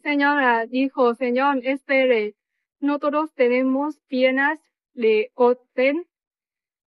Señora, dijo, señor, espere, no todos tenemos piernas de orden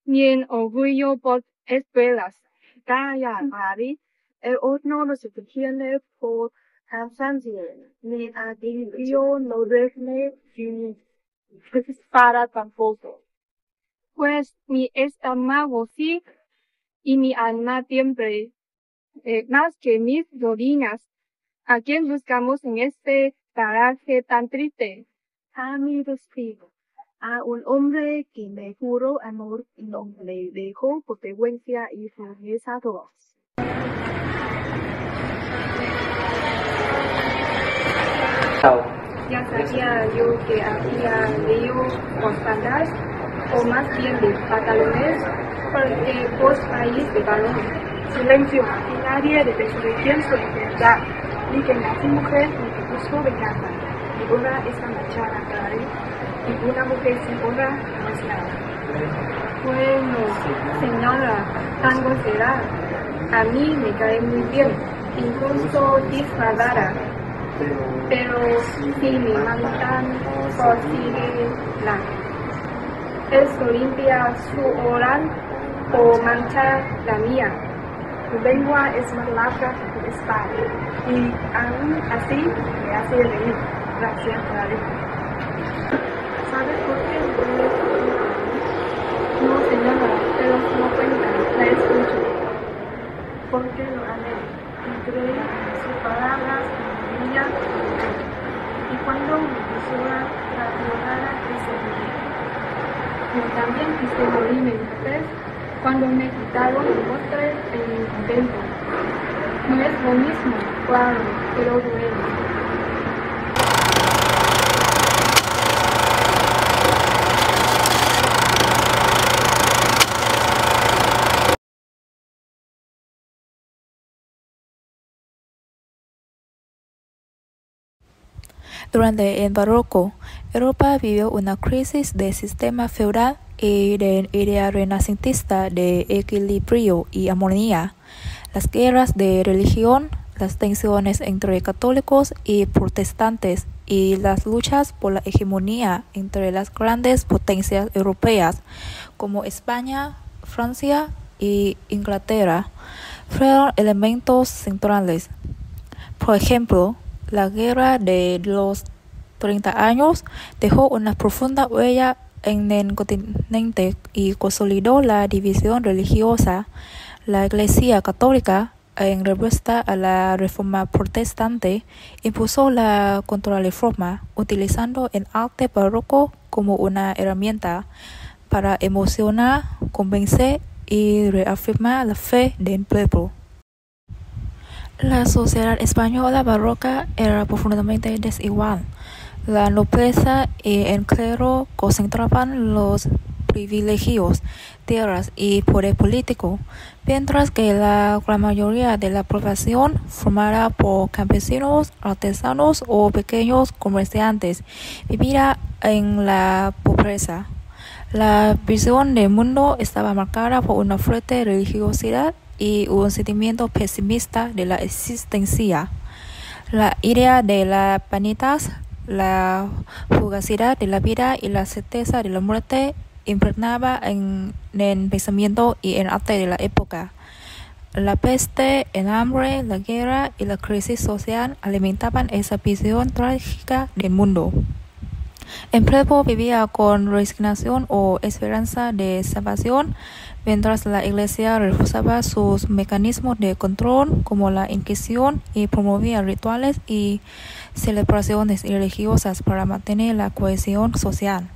ni orgullo por escuelas. Calla, Mari. El horno no se tiene por cansancio, ni adivino no regne para tampoco. Pues mi estómago sí y mi alma siempre, más que mis rodillas. ¿A quién buscamos en este paraje tan triste? A mi destino, a un hombre que me juró amor y no le dejó potencia y firmeza a todos. Ya sabía yo que había leído constantes, o más bien de pantalones, porque vos país de varón. Silencio, y nadie debe quién soy de verdad, ni que nací mujer ni que busco venganza. Mi honra es la manchada, Cari, y una mujer sin honra no es nada. Bueno, señora, tango será. A mí me cae muy bien, incluso disfrazada. Pero si me mandan consigue la. ¿Esto limpia su oral o mancha la mía? Tu lengua es más larga que tu espada, y aún así me hace reír. Gracias, Cari. ¿Sabes por qué No, señora, pero no cuenta, la escucho. porque lo amé, y creí en sus palabras y mi vida, y cuando me pusieron la violada quise morir. Yo también quise morirme una vez cuando me quitaron el postre en el convento. No es lo mismo, claro, pero duele. Durante el Barroco, Europa vivió una crisis del sistema feudal y de la idea renacentista de equilibrio y armonía. Las guerras de religión, las tensiones entre católicos y protestantes y las luchas por la hegemonía entre las grandes potencias europeas como España, Francia y Inglaterra fueron elementos centrales. Por ejemplo, la Guerra de los 30 años dejó una profunda huella en el continente y consolidó la división religiosa. La Iglesia Católica, en respuesta a la Reforma Protestante, impuso la Contrarreforma, utilizando el arte barroco como una herramienta para emocionar, convencer y reafirmar la fe del pueblo. La sociedad española barroca era profundamente desigual. La nobleza y el clero concentraban los privilegios, tierras y poder político, mientras que la gran mayoría de la población, formada por campesinos, artesanos o pequeños comerciantes, vivía en la pobreza. La visión del mundo estaba marcada por una fuerte religiosidad y un sentimiento pesimista de la existencia. La idea de la vanitas, la fugacidad de la vida y la certeza de la muerte impregnaba en el pensamiento y el arte de la época. La peste, el hambre, la guerra y la crisis social alimentaban esa visión trágica del mundo. El pueblo vivía con resignación o esperanza de salvación, mientras la Iglesia reforzaba sus mecanismos de control como la Inquisición y promovía rituales y celebraciones religiosas para mantener la cohesión social.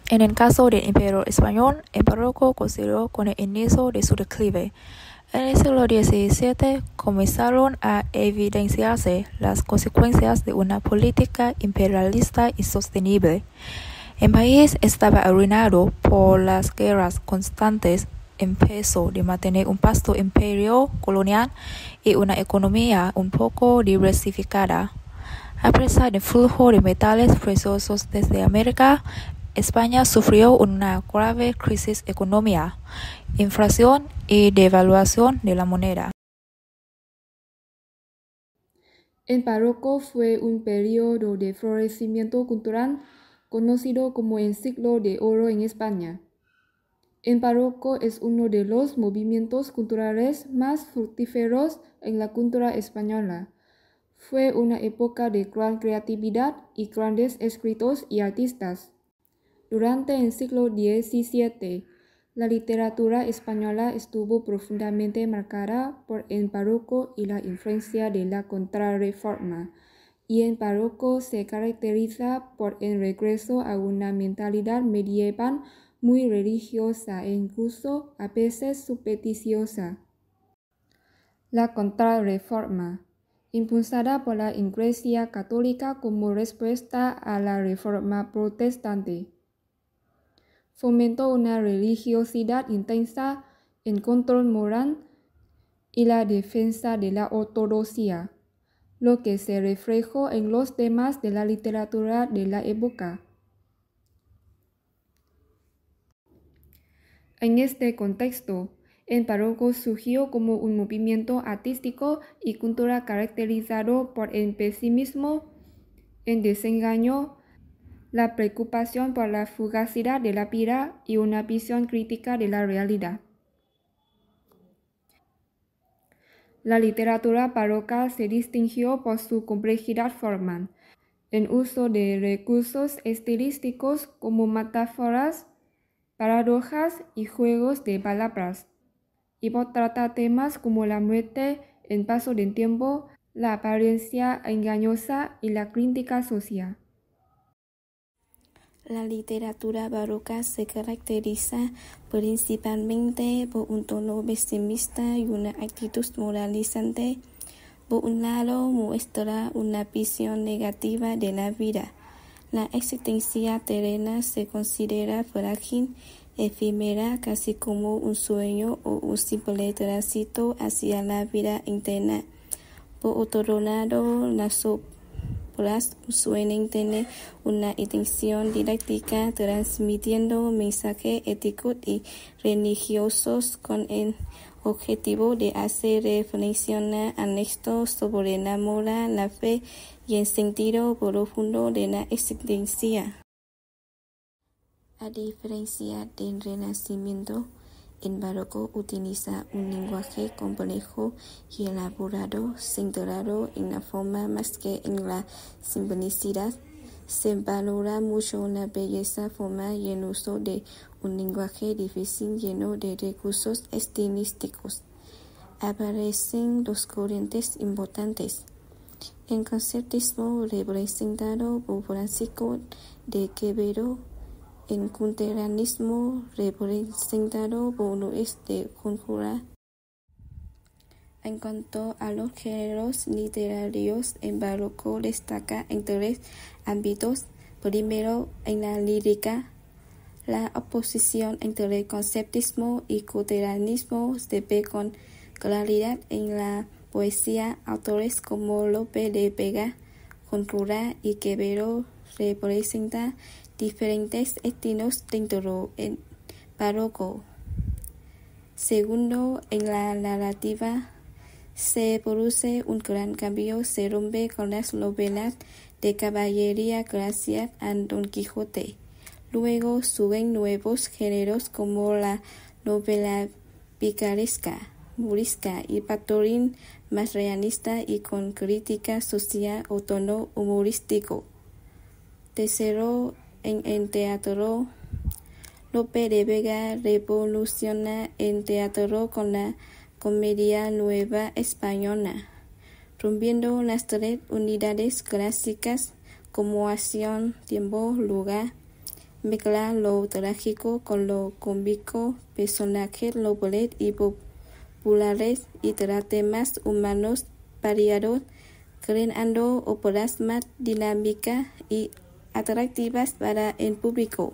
En el caso del Imperio Español, el Barroco coincidió con el inicio de su declive. En el siglo XVII comenzaron a evidenciarse las consecuencias de una política imperialista insostenible. El país estaba arruinado por las guerras constantes, el peso de mantener un vasto imperio colonial y una economía un poco diversificada. A pesar del flujo de metales preciosos desde América, España sufrió una grave crisis económica, inflación y devaluación de la moneda. El barroco fue un periodo de florecimiento cultural conocido como el siglo de oro en España. El barroco es uno de los movimientos culturales más fructíferos en la cultura española. Fue una época de gran creatividad y grandes escritores y artistas. Durante el siglo XVII, la literatura española estuvo profundamente marcada por el barroco y la influencia de la Contrarreforma, y el barroco se caracteriza por el regreso a una mentalidad medieval muy religiosa e incluso a veces supersticiosa. La Contrarreforma, impulsada por la Iglesia Católica como respuesta a la Reforma Protestante, fomentó una religiosidad intensa, el control moral y la defensa de la ortodoxia, lo que se reflejó en los temas de la literatura de la época. En este contexto, el barroco surgió como un movimiento artístico y cultural caracterizado por el pesimismo, el desengaño, la preocupación por la fugacidad de la vida y una visión crítica de la realidad. La literatura barroca se distinguió por su complejidad formal, el uso de recursos estilísticos como metáforas, paradojas y juegos de palabras, y por tratar temas como la muerte, el paso del tiempo, la apariencia engañosa y la crítica social. La literatura barroca se caracteriza principalmente por un tono pesimista y una actitud moralizante. Por un lado, muestra una visión negativa de la vida. La existencia terrena se considera frágil, efímera, casi como un sueño o un simple tránsito hacia la vida interna. Por otro lado, las obras suelen tener una intención didáctica, transmitiendo mensajes éticos y religiosos con el objetivo de hacer reflexionar al lector sobre la moral, la fe y el sentido profundo de la existencia. A diferencia del Renacimiento, el barroco utiliza un lenguaje complejo y elaborado, centrado en la forma más que en la simplicidad. Se valora mucho la belleza formal y el uso de un lenguaje difícil lleno de recursos estilísticos. Aparecen dos corrientes importantes: el conceptismo representado por Francisco de Quevedo, el culturalismo representado por Luis de Góngora. En cuanto a los géneros literarios, el barroco destaca en tres ámbitos. Primero, en la lírica. La oposición entre el conceptismo y culturalismo se ve con claridad en la poesía. Autores como Lope de Vega, Góngora y Quevedo representan diferentes estilos dentro del barroco. Segundo, en la narrativa se produce un gran cambio, se rompe con las novelas de caballería clásicas a Don Quijote. Luego suben nuevos géneros como la novela picaresca, morisca y pastoral, más realista y con crítica social o tono humorístico. Tercero, en el teatro, Lope de Vega revoluciona el teatro con la comedia nueva española, rompiendo las tres unidades clásicas como acción, tiempo, lugar. Mezcla lo trágico con lo cómico, personajes nobles y populares y temas humanos variados, creando óperas más dinámicas y atractivas para el público.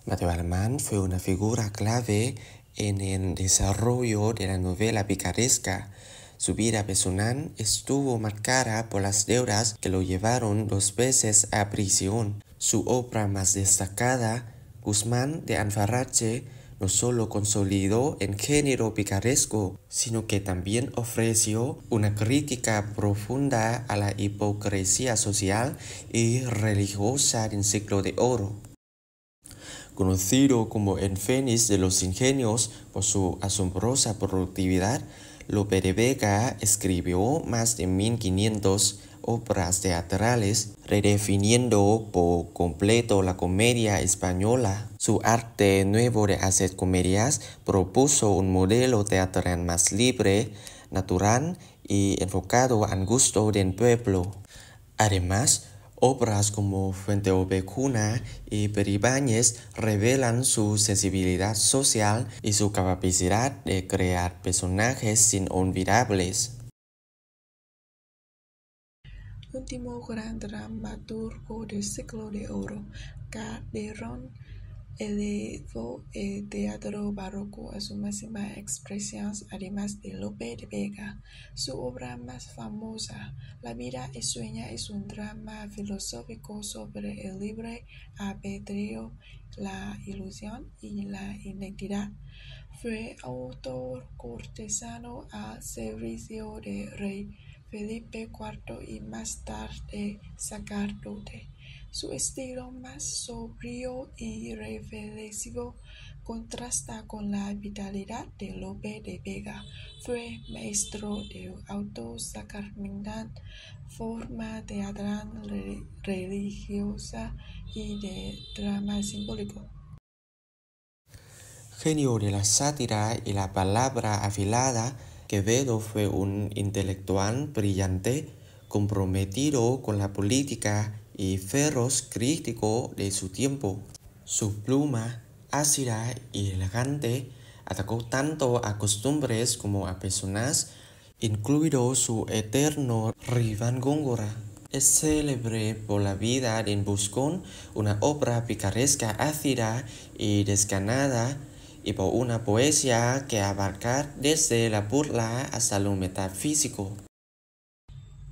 Mateo Alemán fue una figura clave en el desarrollo de la novela picaresca. Su vida personal estuvo marcada por las deudas que lo llevaron 2 veces a prisión. Su obra más destacada, Guzmán de Alfarache, no solo consolidó el género picaresco, sino que también ofreció una crítica profunda a la hipocresía social y religiosa del siglo de oro. Conocido como el Fénix de los ingenios por su asombrosa productividad, Lope de Vega escribió más de 1500 obras teatrales, redefiniendo por completo la comedia española. Su arte nuevo de hacer comedias propuso un modelo teatral más libre, natural y enfocado al gusto del pueblo. Además, obras como Fuenteovejuna y Peribáñez revelan su sensibilidad social y su capacidad de crear personajes inolvidables. Último gran dramaturgo del siglo de oro, Calderón elevó el teatro barroco a su máxima expresión, además de Lope de Vega. Su obra más famosa, La vida es sueña, es un drama filosófico sobre el libre albedrío, la ilusión y la identidad. Fue autor cortesano al servicio del rey Felipe IV y más tarde sacerdote. Su estilo más sobrio y reflexivo contrasta con la vitalidad de Lope de Vega. Fue maestro de autosacramental, forma teatral religiosa y de drama simbólico. Genio de la sátira y la palabra afilada, Quevedo fue un intelectual brillante, comprometido con la política y feroz crítico de su tiempo. Su pluma, ácida y elegante, atacó tanto a costumbres como a personas, incluido su eterno rival Góngora. Es célebre por La vida del Buscón, una obra picaresca ácida y desganada, y por una poesía que abarca desde la burla hasta lo metafísico.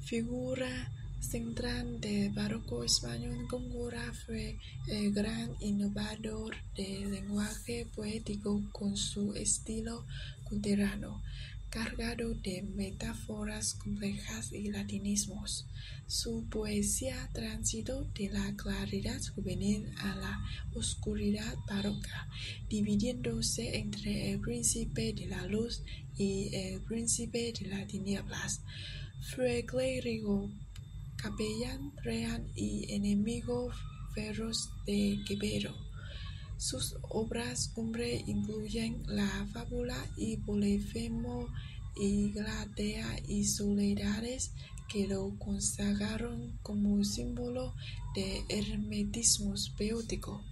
Figura central del barroco español, Góngora fue el gran innovador del lenguaje poético con su estilo culterano, cargado de metáforas complejas y latinismos. Su poesía transitó de la claridad juvenil a la oscuridad barroca, dividiéndose entre el príncipe de la luz y el príncipe de las tinieblas. Fue clérigo, capellán real y enemigo feroz de Quevedo. Sus obras cumbre incluyen la fábula y Polifemo y Galatea y Soledades, que lo consagraron como símbolo de hermetismo poético.